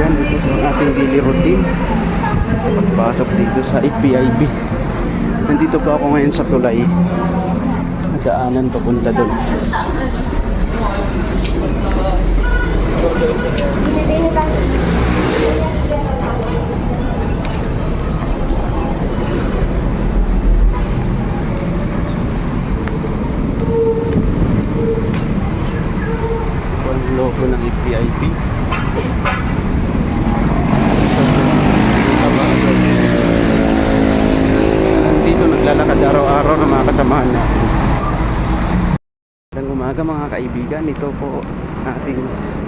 kaibigan, ito po ang ating daily routine sa pagpasok dito sa FPIB. Nandito po ako ngayon sa tulay, daanan papunta doon. Ito ang logo ng FPIB. Dito naglalakad araw-araw ng mga kasamahan natin. Magandang umaga mga kaibigan. Ito po ating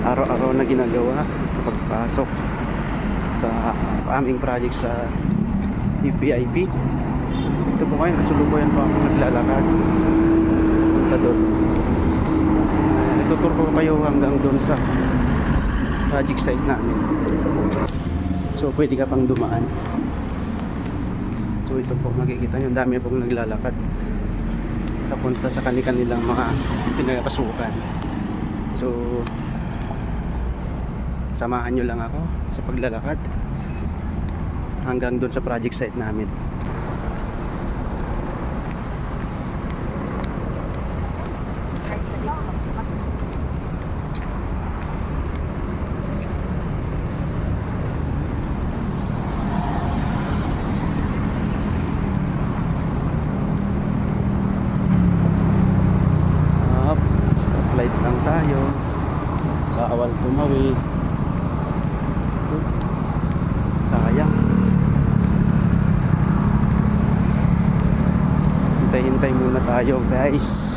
araw-araw na ginagawa sa pagpasok sa aming project sa FPIB. Ito po ngayon, kasulukuyan po ako naglalakad punta doon. Itutur ko kayo hanggang doon sa project site namin. So pwede ka pang dumaan. So ito po makikita nyo, dami pong naglalakad papunta sa kanilang mga pinagpasukan. So samahan nyo lang ako sa paglalakad hanggang doon sa project site namin. Light lang tayo, bawal tumawid. Sayang, hintay-hintay muna tayo guys.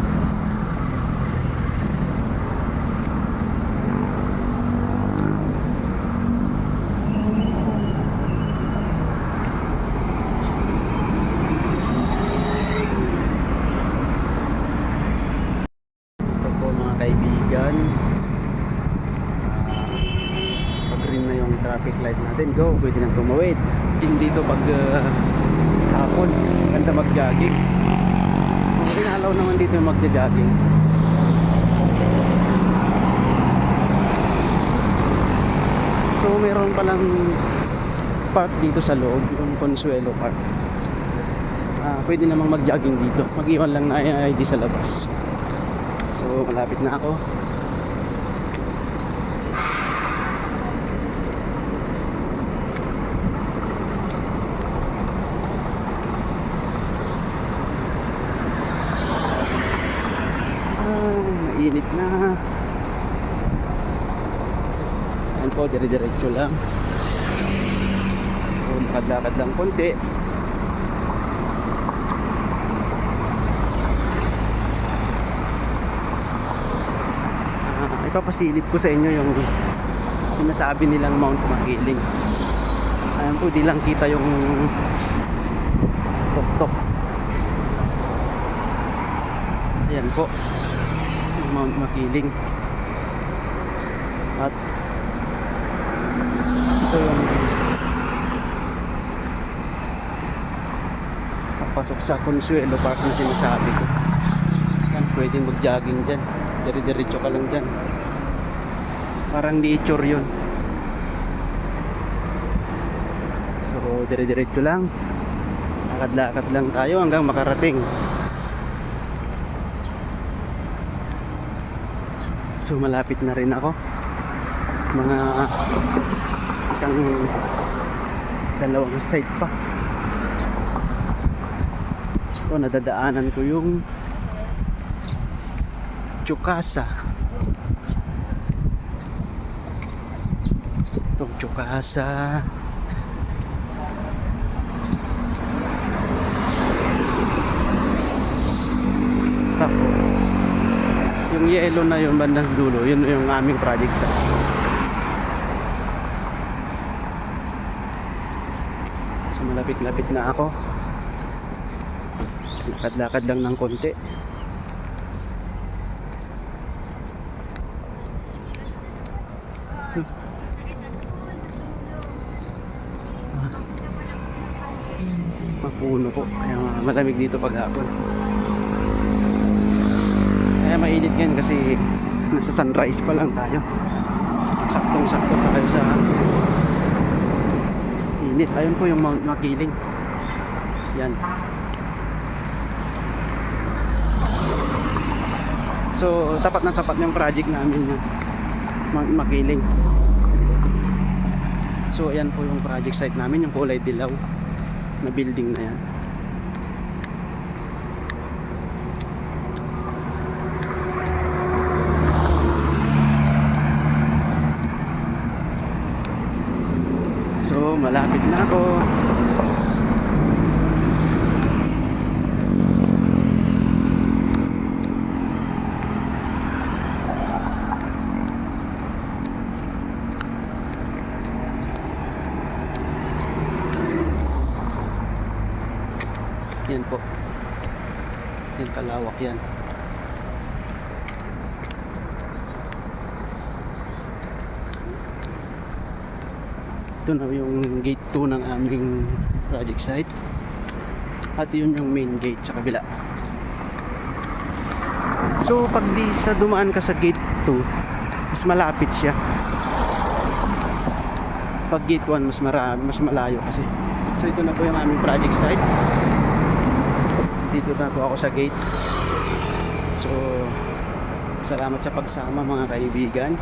Kaibigan, pag green na yung traffic light natin, go, pwede nang tumawid. Dito pag hapon, ganda mag-jogging. Pinalaw naman dito yung mag-jogging. So meron palang park dito sa loob, yung Consuelo Park. Pwede namang mag-jogging dito, mag-iwan lang na ID sa labas. So malapit na ako. Mainit na. Ayan po, dire-diretso lang. So lakad-lakad lang konti. Ipapasilip ko sa inyo yung sinasabi nilang Mount Makiling. Ayan po, di lang kita yung tok-tok. Ayan po, yung Mount Makiling. At ito yung papasok sa Consuelo Park na sinasabi ko. Ayan, pwedeng mag-jogging dyan, dire-diretso ka lang dyan. Parang nature yun. So dire-diretso lang, lakad-lakad lang tayo hanggang makarating. So malapit na rin ako, mga isang dalawang site pa. Ito, nadadaanan ko yung Tsukasa. Itong Tsukasa. Tapos yung yellow na yung bandang dulo, yun yung aming project sa. So malapit-lapit na ako. Lakad-lakad lang ng konti. Mapuno po, kaya malamig dito paghapon. Kaya mainit yan kasi nasa sunrise pa lang tayo. Saktong-sakto tayo sa mainit. Ayun po yung Mount Makiling. Yan. So tapat na tapat yung project namin yung Mount Makiling. So ayan po yung project site namin, yung kulay dilaw na building na yan. So malapit na ako. Yan po. Yan kalawak yan. Ito na yung gate 2 ng aming project site. At yun yung main gate sa kabila. So pag di sa dumaan ka sa gate 2, mas malapit siya. Pag gate 1 mas malayo kasi. So ito na po yung aming project site. Dito na po ako sa gate. So salamat sa pagsama mga kaibigan.